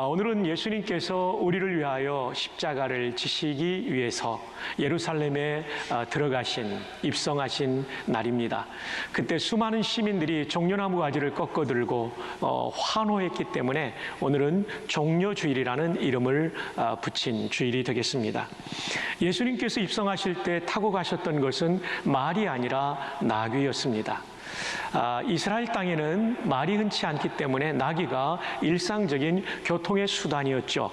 오늘은 예수님께서 우리를 위하여 십자가를 지시기 위해서 예루살렘에 입성하신 날입니다. 그때 수많은 시민들이 종려나무 가지를 꺾어들고 환호했기 때문에 오늘은 종려주일이라는 이름을 붙인 주일이 되겠습니다. 예수님께서 입성하실 때 타고 가셨던 것은 말이 아니라 나귀였습니다. 이스라엘 땅에는 말이 흔치 않기 때문에 나귀가 일상적인 교통의 수단이었죠.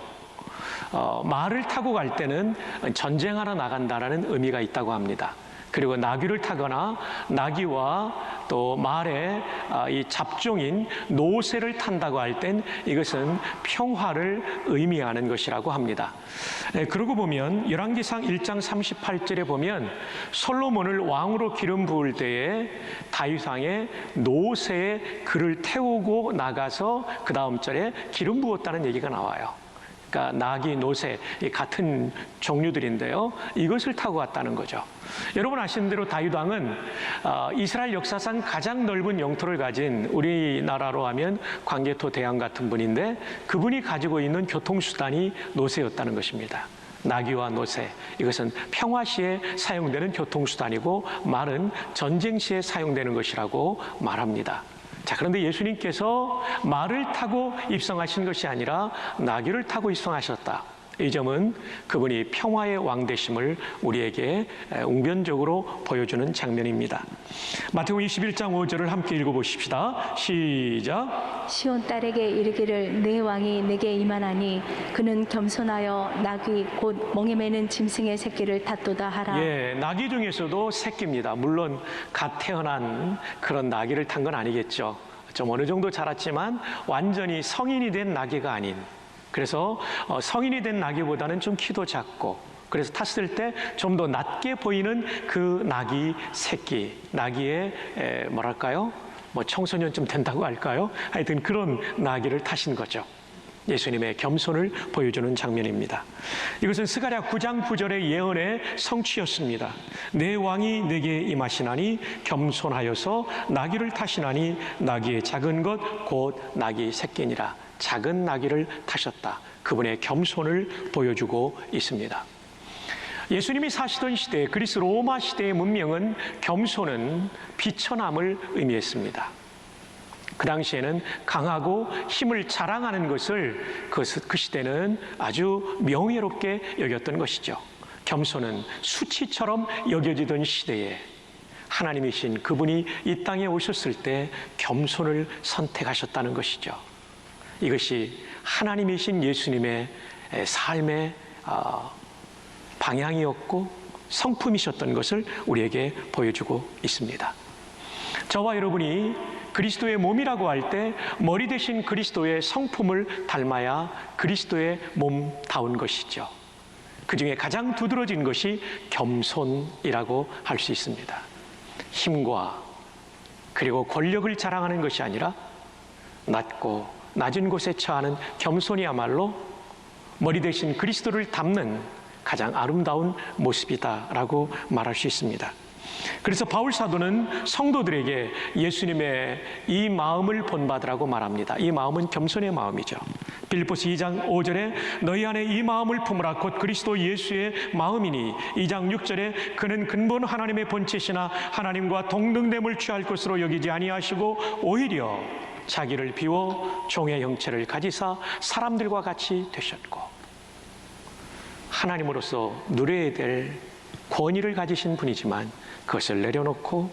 말을 타고 갈 때는 전쟁하러 나간다라는 의미가 있다고 합니다. 그리고 나귀를 타거나 나귀와 또 말의 이 잡종인 노새를 탄다고 할 땐 이것은 평화를 의미하는 것이라고 합니다. 그러고 보면 열왕기상 1장 38절에 보면 솔로몬을 왕으로 기름 부을 때에 다윗 왕의 노새에 그를 태우고 나가서 그 다음 절에 기름 부었다는 얘기가 나와요. 그러니까 나귀, 노새 같은 종류들인데요. 이것을 타고 갔다는 거죠. 여러분 아시는 대로 다윗 왕은 이스라엘 역사상 가장 넓은 영토를 가진 우리나라로 하면 광개토 대왕 같은 분인데 그분이 가지고 있는 교통수단이 노새였다는 것입니다. 나귀와 노새, 이것은 평화 시에 사용되는 교통수단이고 말은 전쟁 시에 사용되는 것이라고 말합니다. 자, 그런데 예수님께서 말을 타고 입성하신 것이 아니라 나귀를 타고 입성하셨다. 이 점은 그분이 평화의 왕 되심을 우리에게 웅변적으로 보여주는 장면입니다. 마태복음 21장 5절을 함께 읽어보십시다. 시작. 시온 딸에게 이르기를 내 왕이 내게 임하나니 그는 겸손하여 나귀 곧 멍에 매는 짐승의 새끼를 탔도다 하라. 예, 나귀 중에서도 새끼입니다. 물론 갓 태어난 그런 나귀를 탄 건 아니겠죠. 좀 어느 정도 자랐지만 완전히 성인이 된 나귀가 아닌, 그래서 성인이 된 나귀보다는 좀 키도 작고, 그래서 탔을 때 좀 더 낮게 보이는 그 나귀 새끼, 나귀의 뭐랄까요? 청소년쯤 된다고 할까요? 하여튼 그런 나귀를 타신 거죠. 예수님의 겸손을 보여주는 장면입니다. 이것은 스가랴 9장 9절의 예언의 성취였습니다. 내 왕이 내게 임하시나니 겸손하여서 나귀를 타시나니 나귀의 작은 것 곧 나귀 새끼니라. 작은 나귀를 타셨다. 그분의 겸손을 보여주고 있습니다. 예수님이 사시던 시대, 그리스 로마 시대의 문명은 겸손은 비천함을 의미했습니다. 그 당시에는 강하고 힘을 자랑하는 것을 그 시대는 아주 명예롭게 여겼던 것이죠. 겸손은 수치처럼 여겨지던 시대에 하나님이신 그분이 이 땅에 오셨을 때 겸손을 선택하셨다는 것이죠. 이것이 하나님이신 예수님의 삶의 방향이었고 성품이셨던 것을 우리에게 보여주고 있습니다. 저와 여러분이 그리스도의 몸이라고 할 때 머리 대신 그리스도의 성품을 닮아야 그리스도의 몸다운 것이죠. 그 중에 가장 두드러진 것이 겸손이라고 할 수 있습니다. 힘과 그리고 권력을 자랑하는 것이 아니라 낮고 낮은 곳에 처하는 겸손이야말로 머리 대신 그리스도를 닮는 가장 아름다운 모습이다라고 말할 수 있습니다. 그래서 바울 사도는 성도들에게 예수님의 이 마음을 본받으라고 말합니다. 이 마음은 겸손의 마음이죠. 빌립보서 2장 5절에 너희 안에 이 마음을 품으라 곧 그리스도 예수의 마음이니 2장 6절에 그는 근본 하나님의 본체시나 하나님과 동등됨을 취할 것으로 여기지 아니하시고 오히려 자기를 비워 종의 형체를 가지사 사람들과 같이 되셨고 하나님으로서 누려야 될 권위를 가지신 분이지만 그것을 내려놓고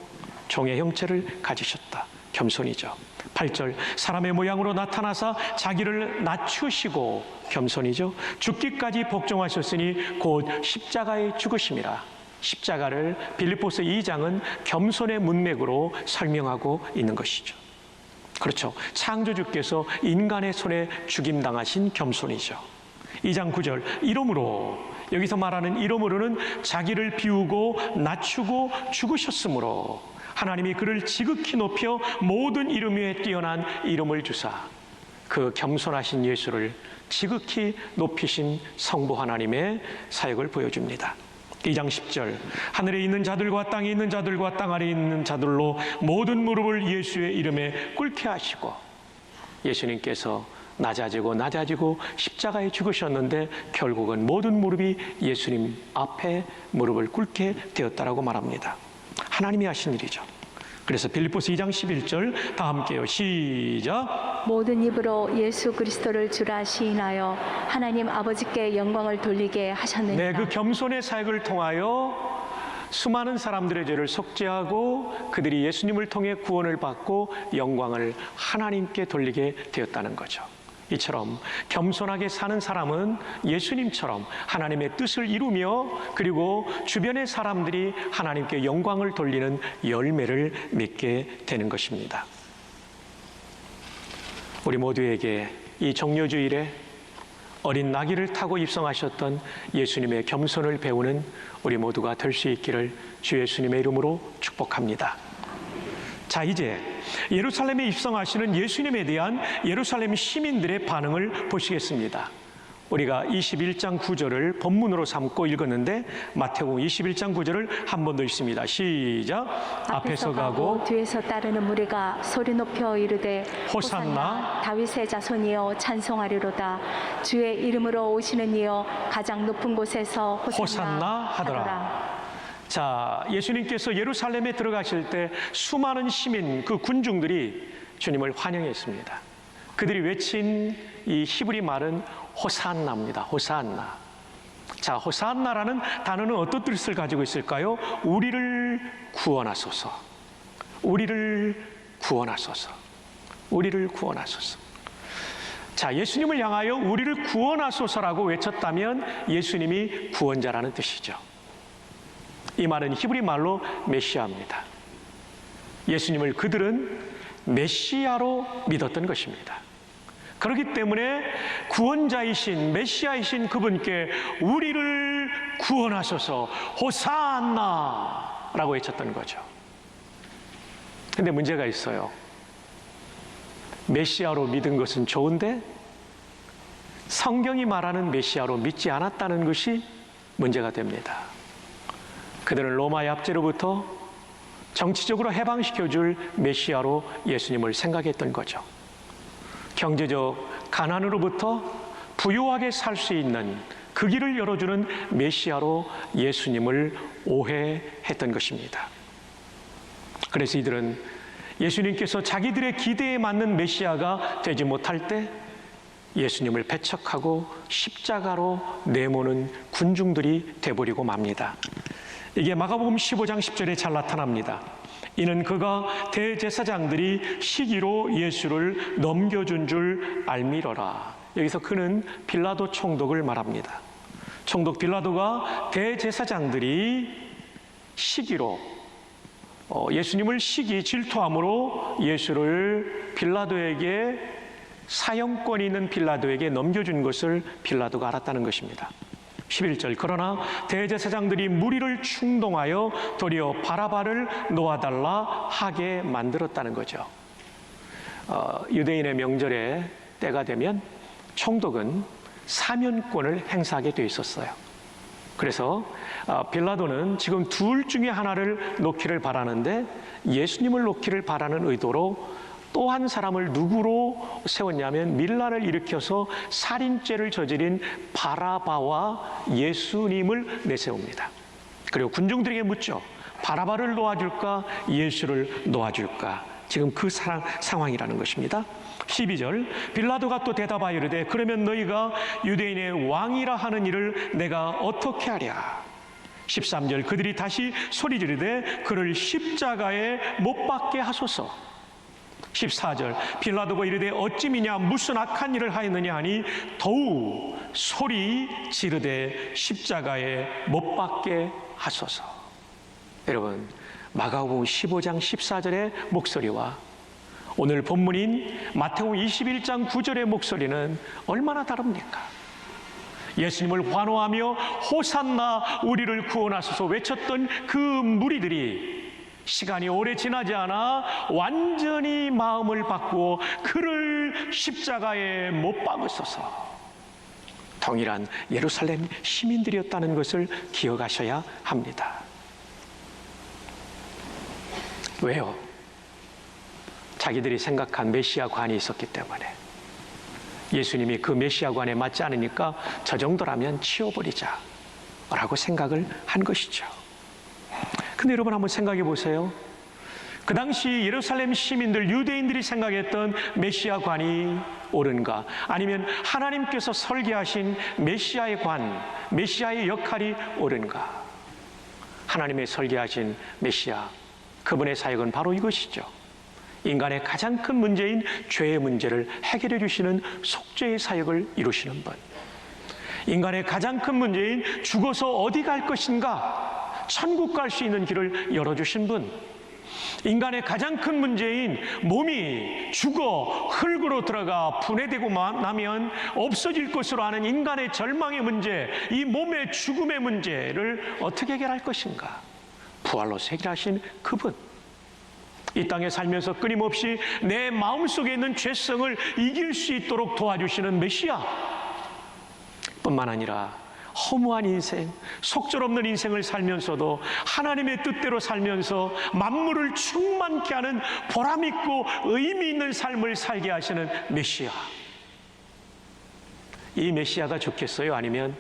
종의 형체를 가지셨다. 겸손이죠. 8절 사람의 모양으로 나타나사 자기를 낮추시고 겸손이죠. 죽기까지 복종하셨으니 곧 십자가에 죽으심이라. 십자가를 빌립보서 2장은 겸손의 문맥으로 설명하고 있는 것이죠. 그렇죠. 창조주께서 인간의 손에 죽임당하신 겸손이죠. 2장 9절 이러므로, 여기서 말하는 이러므로는 자기를 비우고 낮추고 죽으셨으므로 하나님이 그를 지극히 높여 모든 이름 위에 뛰어난 이름을 주사 그 겸손하신 예수를 지극히 높이신 성부 하나님의 사역을 보여줍니다. 2장 10절 하늘에 있는 자들과 땅에 있는 자들과 땅 아래에 있는 자들로 모든 무릎을 예수의 이름에 꿇게 하시고 예수님께서 낮아지고 십자가에 죽으셨는데 결국은 모든 무릎이 예수님 앞에 무릎을 꿇게 되었다라고 말합니다. 하나님이 하신 일이죠. 그래서 빌립보서 2장 11절 다 함께요. 시작. 모든 입으로 예수 그리스도를 주라 시인하여 하나님 아버지께 영광을 돌리게 하셨느니라. 네, 그 겸손의 사역을 통하여 수많은 사람들의 죄를 속죄하고 그들이 예수님을 통해 구원을 받고 영광을 하나님께 돌리게 되었다는 거죠. 이처럼 겸손하게 사는 사람은 예수님처럼 하나님의 뜻을 이루며 그리고 주변의 사람들이 하나님께 영광을 돌리는 열매를 맺게 되는 것입니다. 우리 모두에게 이 정료주일에 어린 나귀를 타고 입성하셨던 예수님의 겸손을 배우는 우리 모두가 될 수 있기를 주 예수님의 이름으로 축복합니다. 자, 이제 예루살렘에 입성하시는 예수님에 대한 예루살렘 시민들의 반응을 보시겠습니다. 우리가 21장 9절을 본문으로 삼고 읽었는데 마태복음 21장 9절을 한 번 더 읽습니다. 시작. 앞에서 가고 뒤에서 따르는 무리가 소리 높여 이르되 호산나 다윗의 자손이여 찬송하리로다. 주의 이름으로 오시는 이여 가장 높은 곳에서 호산나 하더라. 자, 예수님께서 예루살렘에 들어가실 때 수많은 시민, 그 군중들이 주님을 환영했습니다. 그들이 외친 이 히브리 말은 호산나입니다. 호산나. 자, 호산나라는 단어는 어떤 뜻을 가지고 있을까요? 우리를 구원하소서. 우리를 구원하소서. 우리를 구원하소서. 자, 예수님을 향하여 우리를 구원하소서라고 외쳤다면 예수님이 구원자라는 뜻이죠. 이 말은 히브리 말로 메시아입니다. 예수님을 그들은 메시아로 믿었던 것입니다. 그렇기 때문에 구원자이신 메시아이신 그분께 우리를 구원하소서 호산나라고 외쳤던 거죠. 그런데 문제가 있어요. 메시아로 믿은 것은 좋은데 성경이 말하는 메시아로 믿지 않았다는 것이 문제가 됩니다. 그들은 로마의 압제로부터 정치적으로 해방시켜줄 메시아로 예수님을 생각했던 거죠. 경제적 가난으로부터 부유하게 살 수 있는 그 길을 열어주는 메시아로 예수님을 오해했던 것입니다. 그래서 이들은 예수님께서 자기들의 기대에 맞는 메시아가 되지 못할 때 예수님을 배척하고 십자가로 내모는 군중들이 돼버리고 맙니다. 이게 마가복음 15장 10절에 잘 나타납니다. 이는 그가 대제사장들이 시기로 예수를 넘겨준 줄 알미러라. 여기서 그는 빌라도 총독을 말합니다. 총독 빌라도가 대제사장들이 시기로 예수님을 시기 질투함으로 예수를 빌라도에게 사형권이 있는 빌라도에게 넘겨준 것을 빌라도가 알았다는 것입니다. 11절 그러나 대제사장들이 무리를 충동하여 도리어 바라바를 놓아달라 하게 만들었다는 거죠. 유대인의 명절에 때가 되면 총독은 사면권을 행사하게 돼 있었어요. 그래서 빌라도는 지금 둘 중에 하나를 놓기를 바라는데 예수님을 놓기를 바라는 의도로 또 한 사람을 누구로 세웠냐면 밀란을 일으켜서 살인죄를 저지른 바라바와 예수님을 내세웁니다. 그리고 군중들에게 묻죠. 바라바를 놓아줄까 예수를 놓아줄까. 지금 그 상황이라는 것입니다. 12절 빌라도가 또 대답하여 이르되 그러면 너희가 유대인의 왕이라 하는 일을 내가 어떻게 하랴. 13절 그들이 다시 소리 지르되 그를 십자가에 못 박게 하소서. 14절 빌라도가 이르되 어찌미냐 무슨 악한 일을 하였느냐 하니 더욱 소리 지르되 십자가에 못 박게 하소서. 여러분 마가복음 15장 14절의 목소리와 오늘 본문인 마태복음 21장 9절의 목소리는 얼마나 다릅니까? 예수님을 환호하며 호산나 우리를 구원하소서 외쳤던 그 무리들이 시간이 오래 지나지 않아 완전히 마음을 바꾸어 그를 십자가에 못 박으소서. 동일한 예루살렘 시민들이었다는 것을 기억하셔야 합니다. 왜요? 자기들이 생각한 메시아 관이 있었기 때문에. 예수님이 그 메시아관에 맞지 않으니까 저 정도라면 치워버리자 라고 생각을 한 것이죠. 근데 여러분 한번 생각해 보세요. 그 당시 예루살렘 시민들, 유대인들이 생각했던 메시아관이 옳은가? 아니면 하나님께서 설계하신 메시아의 관, 메시아의 역할이 옳은가? 하나님의 설계하신 메시아, 그분의 사역은 바로 이것이죠. 인간의 가장 큰 문제인 죄의 문제를 해결해 주시는 속죄의 사역을 이루시는 분. 인간의 가장 큰 문제인 죽어서 어디 갈 것인가? 천국 갈 수 있는 길을 열어주신 분. 인간의 가장 큰 문제인 몸이 죽어 흙으로 들어가 분해되고 나면 없어질 것으로 아는 인간의 절망의 문제, 이 몸의 죽음의 문제를 어떻게 해결할 것인가? 부활로 해결하신 그분. 이 땅에 살면서 끊임없이 내 마음속에 있는 죄성을 이길 수 있도록 도와주시는 메시아 뿐만 아니라 허무한 인생, 속절없는 인생을 살면서도 하나님의 뜻대로 살면서 만물을 충만케 하는 보람있고 의미 있는 삶을 살게 하시는 메시아. 이 메시아가 좋겠어요? 아니면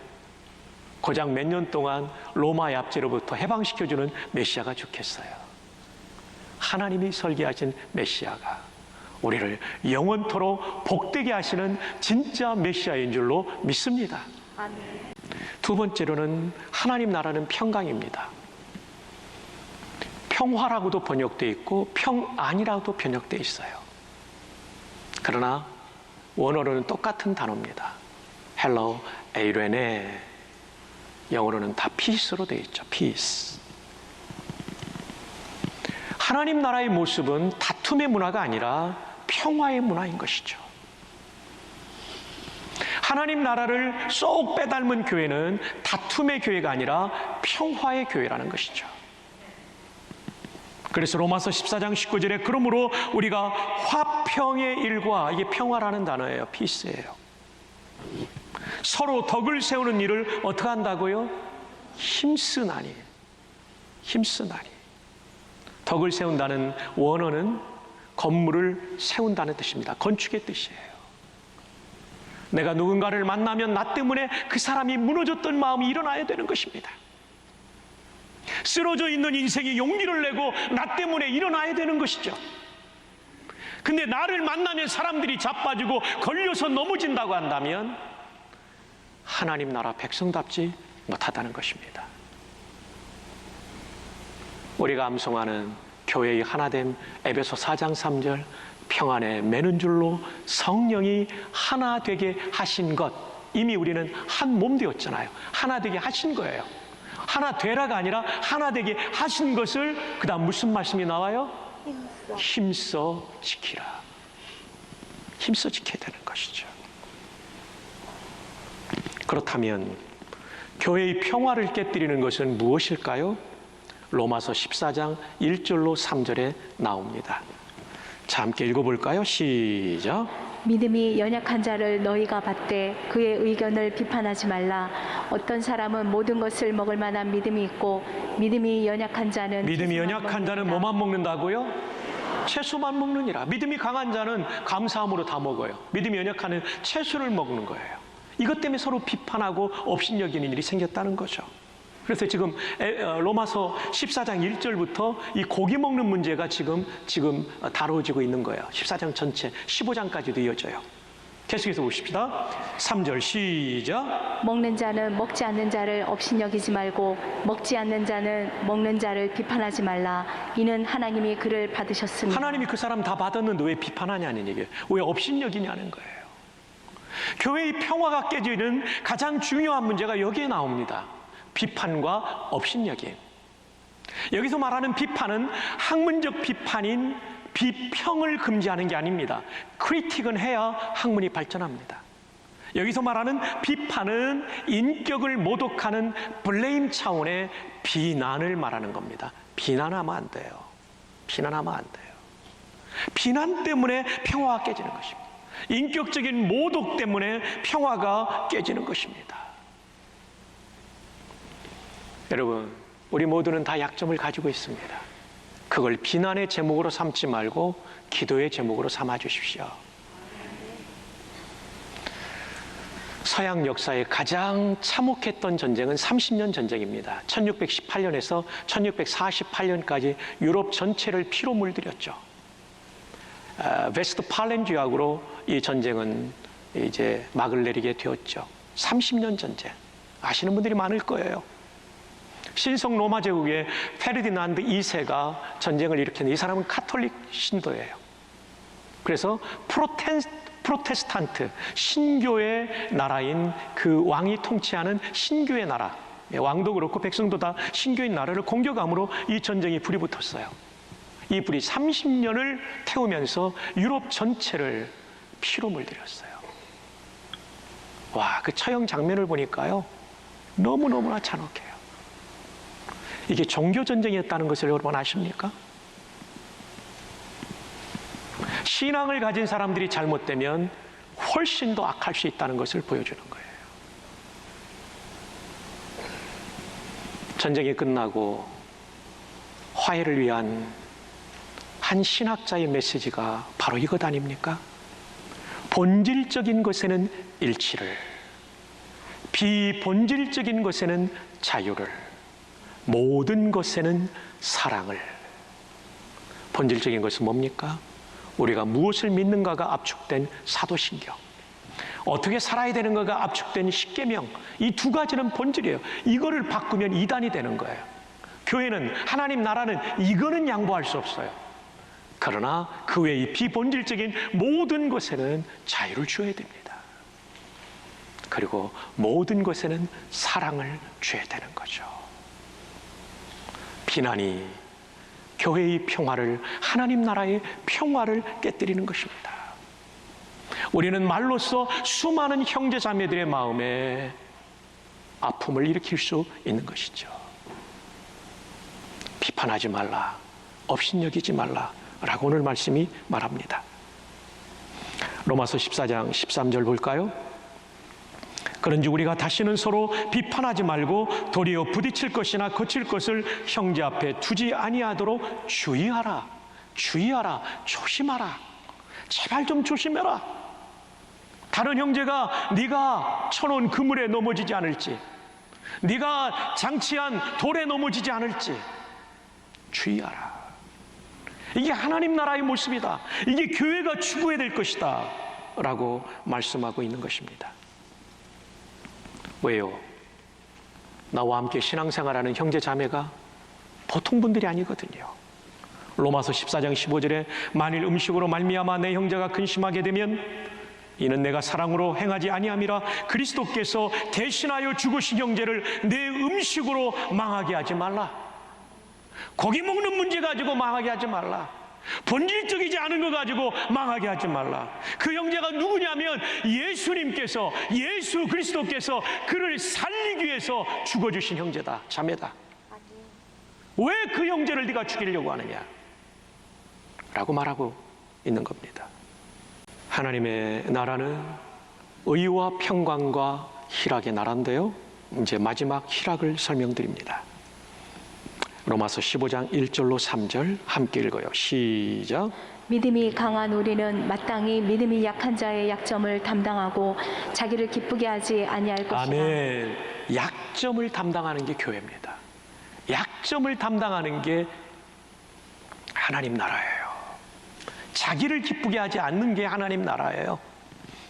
고작 몇 년 동안 로마의 압제로부터 해방시켜주는 메시아가 좋겠어요? 하나님이 설계하신 메시아가 우리를 영원토록 복되게 하시는 진짜 메시아인 줄로 믿습니다. 아멘. 두 번째로는 하나님 나라는 평강입니다. 평화라고도 번역되어 있고 평안이라고도 번역되어 있어요. 그러나 원어로는 똑같은 단어입니다. 헬로 에이레네, 영어로는 다 피스로 되어 있죠. 피스. 하나님 나라의 모습은 다툼의 문화가 아니라 평화의 문화인 것이죠. 하나님 나라를 쏙 빼닮은 교회는 다툼의 교회가 아니라 평화의 교회라는 것이죠. 그래서 로마서 14장 19절에 그러므로 우리가 화평의 일과, 이게 평화라는 단어예요. 피스예요. 서로 덕을 세우는 일을 어떻게 한다고요? 힘쓰나니. 힘쓰나니. 덕을 세운다는 원어는 건물을 세운다는 뜻입니다. 건축의 뜻이에요. 내가 누군가를 만나면 나 때문에 그 사람이 무너졌던 마음이 일어나야 되는 것입니다. 쓰러져 있는 인생이 용기를 내고 나 때문에 일어나야 되는 것이죠. 근데 나를 만나면 사람들이 자빠지고 걸려서 넘어진다고 한다면 하나님 나라 백성답지 못하다는 것입니다. 우리가 암송하는 교회의 하나됨, 에베소 4장 3절, 평안에 매는 줄로 성령이 하나 되게 하신 것, 이미 우리는 한 몸 되었잖아요. 하나 되게 하신 거예요. 하나 되라가 아니라 하나 되게 하신 것을 그 다음 무슨 말씀이 나와요? 힘써 지키라. 힘써 지켜야 되는 것이죠. 그렇다면 교회의 평화를 깨뜨리는 것은 무엇일까요? 로마서 14장 1절로 3절에 나옵니다. 자, 함께 읽어볼까요? 시작. 믿음이 연약한 자를 너희가 받되 그의 의견을 비판하지 말라. 어떤 사람은 모든 것을 먹을 만한 믿음이 있고 믿음이 연약한 자는 뭐만 먹는다고요? 채소만 먹느니라. 믿음이 강한 자는 감사함으로 다 먹어요. 믿음이 연약한 채소를 먹는 거예요. 이것 때문에 서로 비판하고 업신여기는 일이 생겼다는 거죠. 그래서 지금 로마서 14장 1절부터 이 고기 먹는 문제가 지금 다뤄지고 있는 거예요. 14장 전체 15장까지도 이어져요. 계속해서 보십시다. 3절 시작. 먹는 자는 먹지 않는 자를 업신여기지 말고 먹지 않는 자는 먹는 자를 비판하지 말라. 이는 하나님이 그를 받으셨습니다. 하나님이 그 사람 다 받았는데 왜 비판하냐는 얘기예요. 왜 업신여기냐는 거예요. 교회의 평화가 깨지는 가장 중요한 문제가 여기에 나옵니다. 비판과 업신여김. 여기서 말하는 비판은 학문적 비판인 비평을 금지하는 게 아닙니다. 크리틱은 해야 학문이 발전합니다. 여기서 말하는 비판은 인격을 모독하는 블레임 차원의 비난을 말하는 겁니다. 비난하면 안 돼요. 비난하면 안 돼요. 비난 때문에 평화가 깨지는 것입니다. 인격적인 모독 때문에 평화가 깨지는 것입니다. 여러분, 우리 모두는 다 약점을 가지고 있습니다. 그걸 비난의 제목으로 삼지 말고 기도의 제목으로 삼아 주십시오. 서양 역사에 가장 참혹했던 전쟁은 30년 전쟁입니다. 1618년에서 1648년까지 유럽 전체를 피로 물들였죠. 웨스트팔렌 조약으로 이 전쟁은 이제 막을 내리게 되었죠. 30년 전쟁. 아시는 분들이 많을 거예요. 신성 로마 제국의 페르디난드 2세가 전쟁을 일으켰는데 이 사람은 카톨릭 신도예요. 그래서 프로테스탄트 신교의 나라인 그 왕이 통치하는 신교의 나라, 왕도 그렇고 백성도 다 신교의 나라를 공격함으로 이 전쟁이 불이 붙었어요. 이 불이 30년을 태우면서 유럽 전체를 피로 물들였어요. 와, 그 처형 장면을 보니까요, 너무너무나 잔혹해요. 이게 종교전쟁이었다는 것을 여러분 아십니까? 신앙을 가진 사람들이 잘못되면 훨씬 더 악할 수 있다는 것을 보여주는 거예요. 전쟁이 끝나고 화해를 위한 한 신학자의 메시지가 바로 이것 아닙니까? 본질적인 것에는 일치를, 비본질적인 것에는 자유를, 모든 것에는 사랑을. 본질적인 것은 뭡니까? 우리가 무엇을 믿는가가 압축된 사도신경, 어떻게 살아야 되는가가 압축된 십계명, 이 두 가지는 본질이에요. 이거를 바꾸면 이단이 되는 거예요. 교회는, 하나님 나라는 이거는 양보할 수 없어요. 그러나 그 외의 비본질적인 모든 것에는 자유를 주어야 됩니다. 그리고 모든 것에는 사랑을 줘야 되는 거죠. 비난이 교회의 평화를, 하나님 나라의 평화를 깨뜨리는 것입니다. 우리는 말로써 수많은 형제 자매들의 마음에 아픔을 일으킬 수 있는 것이죠. 비판하지 말라, 업신여기지 말라 라고 오늘 말씀이 말합니다. 로마서 14장 13절 볼까요? 그런지 우리가 다시는 서로 비판하지 말고 도리어 부딪힐 것이나 거칠 것을 형제 앞에 두지 아니하도록 주의하라. 주의하라. 조심하라. 제발 좀 조심해라. 다른 형제가 네가 쳐놓은 그물에 넘어지지 않을지, 네가 장치한 돌에 넘어지지 않을지 주의하라. 이게 하나님 나라의 모습이다. 이게 교회가 추구해야 될 것이다 라고 말씀하고 있는 것입니다. 왜요? 나와 함께 신앙생활하는 형제 자매가 보통 분들이 아니거든요. 로마서 14장 15절에 만일 음식으로 말미암아 내 형제가 근심하게 되면 이는 내가 사랑으로 행하지 아니함이라 그리스도께서 대신하여 죽으신 형제를 내 음식으로 망하게 하지 말라. 고기 먹는 문제 가지고 망하게 하지 말라. 본질적이지 않은 거 가지고 망하게 하지 말라. 그 형제가 누구냐면 예수님께서, 예수 그리스도께서 그를 살리기 위해서 죽어주신 형제다, 자매다. 왜 그 형제를 네가 죽이려고 하느냐 라고 말하고 있는 겁니다. 하나님의 나라는 의와 평강과 희락의 나라인데요, 이제 마지막 희락을 설명드립니다. 로마서 15장 1절로 3절 함께 읽어요. 시작. 믿음이 강한 우리는 마땅히 믿음이 약한 자의 약점을 담당하고 자기를 기쁘게 하지 아니할 것이다. 아멘. 약점을 담당하는 게 교회입니다. 약점을 담당하는 게 하나님 나라예요. 자기를 기쁘게 하지 않는 게 하나님 나라예요.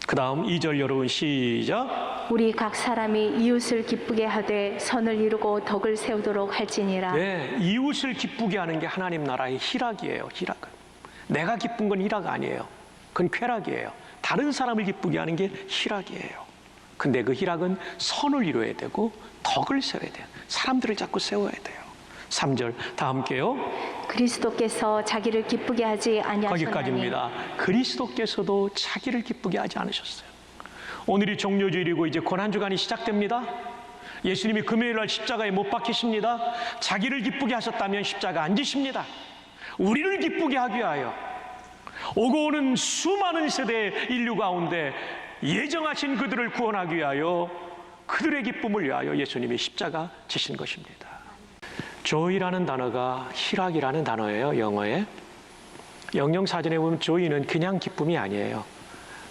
그 다음 2절 여러분 시작. 우리 각 사람이 이웃을 기쁘게 하되 선을 이루고 덕을 세우도록 할지니라. 네, 이웃을 기쁘게 하는 게 하나님 나라의 희락이에요. 희락은 내가 기쁜 건 희락 아니에요. 그건 쾌락이에요. 다른 사람을 기쁘게 하는 게 희락이에요. 근데 그 희락은 선을 이루어야 되고 덕을 세워야 돼요. 사람들을 자꾸 세워야 돼요. 3절 다 함께요. 그리스도께서 자기를 기쁘게 하지 아니하셨나니. 거기까지입니다. 그리스도께서도 자기를 기쁘게 하지 않으셨어요. 오늘이 종료주일이고 이제 고난주간이 시작됩니다. 예수님이 금요일 날 십자가에 못 박히십니다. 자기를 기쁘게 하셨다면 십자가 안 지십니다. 우리를 기쁘게 하기 위하여 오고 오는 수많은 세대의 인류 가운데 예정하신 그들을 구원하기 위하여 그들의 기쁨을 위하여 예수님이 십자가 지신 것입니다. joy라는 단어가 희락이라는 단어예요. 영어에. 영영사전에 보면 joy는 그냥 기쁨이 아니에요.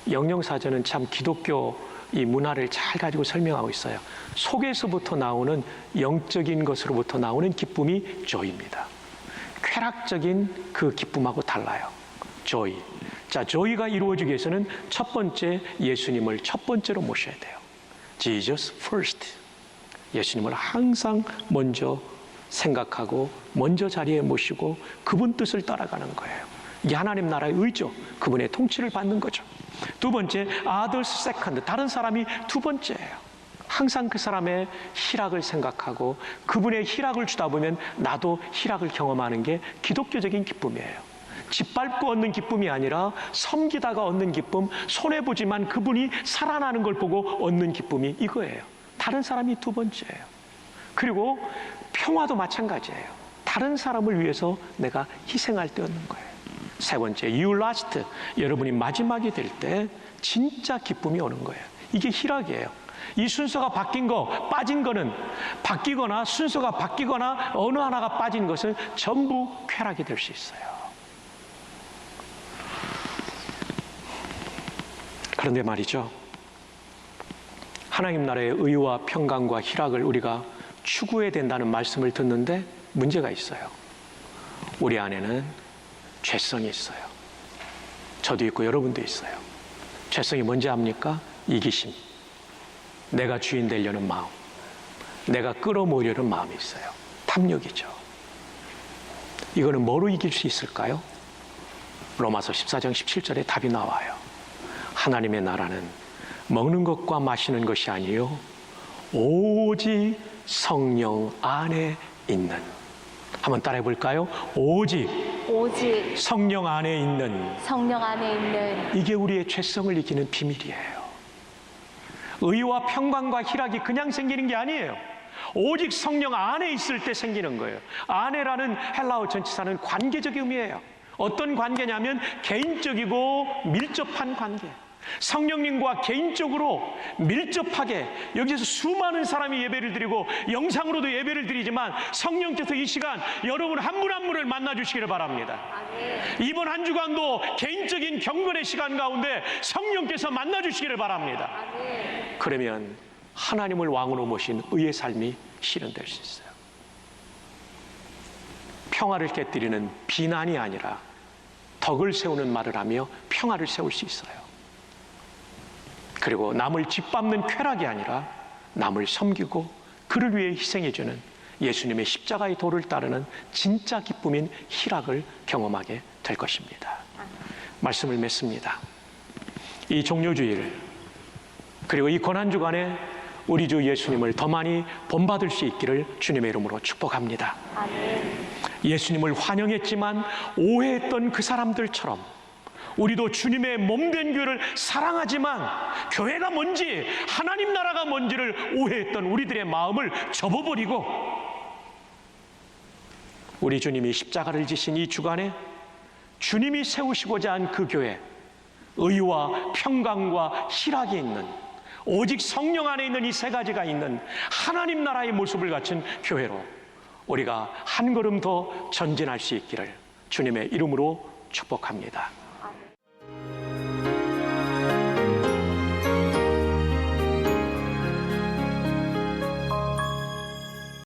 영영사전은 참 기독교 이 문화를 잘 가지고 설명하고 있어요. 속에서부터 나오는 영적인 것으로부터 나오는 기쁨이 joy입니다. 쾌락적인 그 기쁨하고 달라요. joy. 자, joy가 이루어지기 위해서는 첫 번째 예수님을 첫 번째로 모셔야 돼요. Jesus first. 예수님을 항상 먼저 생각하고 먼저 자리에 모시고 그분 뜻을 따라가는 거예요. 이게 하나님 나라의 의죠. 그분의 통치를 받는 거죠. 두 번째, others second. 다른 사람이 두 번째예요. 항상 그 사람의 희락을 생각하고 그분의 희락을 주다 보면 나도 희락을 경험하는 게 기독교적인 기쁨이에요. 짓밟고 얻는 기쁨이 아니라 섬기다가 얻는 기쁨, 손해보지만 그분이 살아나는 걸 보고 얻는 기쁨이 이거예요. 다른 사람이 두 번째예요. 그리고 평화도 마찬가지예요. 다른 사람을 위해서 내가 희생할 때 얻는 거예요. 세 번째, you last. 여러분이 마지막이 될 때 진짜 기쁨이 오는 거예요. 이게 희락이에요. 이 순서가 바뀐 거, 빠진 거는 바뀌거나 순서가 바뀌거나 어느 하나가 빠진 것은 전부 쾌락이 될 수 있어요. 그런데 말이죠. 하나님 나라의 의와 평강과 희락을 우리가 추구해야 된다는 말씀을 듣는데 문제가 있어요. 우리 안에는 죄성이 있어요. 저도 있고 여러분도 있어요. 죄성이 뭔지 압니까? 이기심. 내가 주인 되려는 마음. 내가 끌어모으려는 마음이 있어요. 탐욕이죠. 이거는 뭐로 이길 수 있을까요? 로마서 14장 17절에 답이 나와요. 하나님의 나라는 먹는 것과 마시는 것이 아니요 오직 성령 안에 있는. 한번 따라해 볼까요? 오직 성령 안에 있는. 이게 우리의 죄성을 이기는 비밀이에요. 의와 평강과 희락이 그냥 생기는 게 아니에요. 오직 성령 안에 있을 때 생기는 거예요. 안에라는 헬라어 전치사는 관계적 의미예요. 어떤 관계냐면 개인적이고 밀접한 관계. 성령님과 개인적으로 밀접하게 여기서 수많은 사람이 예배를 드리고 영상으로도 예배를 드리지만 성령께서 이 시간 여러분 한 분 한 분을 만나 주시기를 바랍니다. 이번 한 주간도 개인적인 경건의 시간 가운데 성령께서 만나 주시기를 바랍니다. 그러면 하나님을 왕으로 모신 의의 삶이 실현될 수 있어요. 평화를 깨뜨리는 비난이 아니라 덕을 세우는 말을 하며 평화를 세울 수 있어요. 그리고 남을 짓밟는 쾌락이 아니라 남을 섬기고 그를 위해 희생해주는 예수님의 십자가의 도를 따르는 진짜 기쁨인 희락을 경험하게 될 것입니다. 말씀을 맺습니다. 이 종료주일 그리고 이 고난주간에 우리 주 예수님을 더 많이 본받을 수 있기를 주님의 이름으로 축복합니다. 예수님을 환영했지만 오해했던 그 사람들처럼 우리도 주님의 몸된 교회를 사랑하지만 교회가 뭔지 하나님 나라가 뭔지를 오해했던 우리들의 마음을 접어버리고 우리 주님이 십자가를 지신 이 주간에 주님이 세우시고자 한 그 교회, 의와 평강과 희락이 있는 오직 성령 안에 있는 이 세 가지가 있는 하나님 나라의 모습을 갖춘 교회로 우리가 한 걸음 더 전진할 수 있기를 주님의 이름으로 축복합니다.